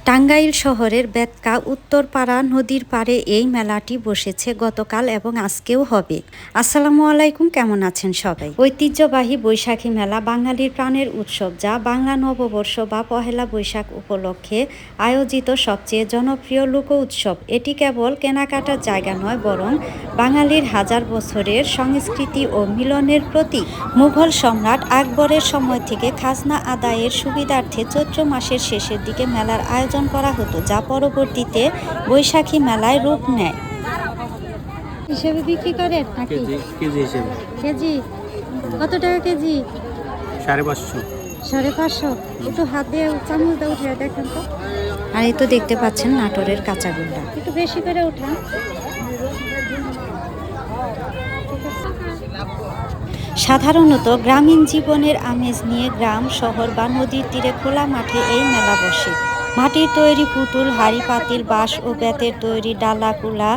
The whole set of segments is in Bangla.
টাঙ্গাইল শহরের বেতকা উত্তরপাড়া নদীর পাড়ে এই মেলাটি বসেছে গতকাল এবং আজকেও হবে। আসসালামু আলাইকুম, কেমন আছেন সবাই? ঐতিহ্যবাহী বৈশাখী মেলা বাঙালির প্রাণের উৎসব, যা বাংলা নববর্ষ বা পহেলা বৈশাখ উপলক্ষে আয়োজিত সবচেয়ে জনপ্রিয় লোক উৎসব। এটি কেবল কেনাকাটার জায়গা নয়, বরং বাঙালির হাজার বছরের সংস্কৃতি ও মিলনের প্রতীক। মুঘল সম্রাট আকবরের সময় থেকে খাজনা আদায়ের সুবিধার্থে চৈত্র মাসের শেষের দিকে মেলার আয়োজন করা হতো, যা পরবর্তীতে বৈশাখী মেলায় রূপ নেয়। হিসেবে বিক্রি করে নাকি? কেজি হিসেবে। কেজি কত টাকা কেজি? 550। 550। একটু হাত দিয়ে চামচ দিয়ে উঠে দেখেন তো। আর এই তো দেখতে পাচ্ছেন নাটোরের কাঁচাগোল্লা, একটু বেশি করে উঠান। সাধারণত গ্রামীণ জীবনের আমেজ নিয়ে গ্রাম, শহর বা নদীর তীরে খোলা মাঠে এই মেলা বসে। মাটির তৈরি পুতুল, হাঁড়ি পাতিল, বাঁশ ও বেতের তৈরি ডালা, কুলা,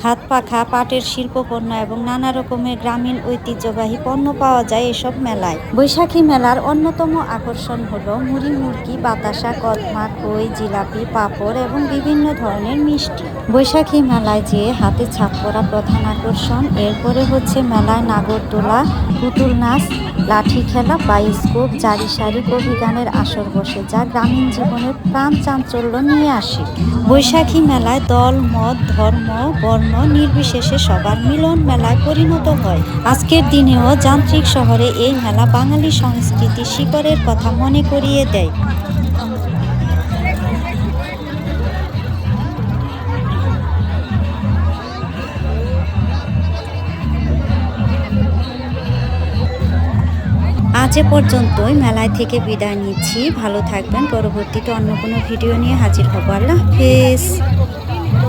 হাত পাখা, পাটের শিল্পপণ্য এবং নানা রকমের গ্রামীণ ঐতিহ্যবাহী পণ্য পাওয়া যায় এসব মেলায়। বৈশাখী মেলার অন্যতম আকর্ষণ হলো মুড়ি, মুরগি, বাতাসা, কদমা, খই, জিলাপি, পাঁপড় এবং বিভিন্ন ধরনের মিষ্টি। বৈশাখী মেলায় যে হাতে ছাপ করা প্রধান আকর্ষণ। এরপরে হচ্ছে মেলায় নাগরদোলা, পুতুল নাচ, লাঠি খেলা, বায়োস্কোপ, জারি সারি, কবি গানের আসর বসে, যা গ্রামীণ জীবনের প্রাণ চাঞ্চল্য নিয়ে আসে। বৈশাখী মেলায় দল, মত, ধর্ম, বর্ণ নির্বিশেষে সবার মিলন মেলায় পরিণত হয়। আজকের দিনেও যান্ত্রিক শহরে এই মেলা বাঙালি সংস্কৃতি শিকড়ের কথা মনে করিয়ে দেয়। আজ এ পর্যন্তই, মেলায় থেকে বিদায় নিচ্ছি। ভালো থাকবেন। পরবর্তীতে অন্য কোনো ভিডিও নিয়ে হাজির হব। আল্লাহ হাফেজ।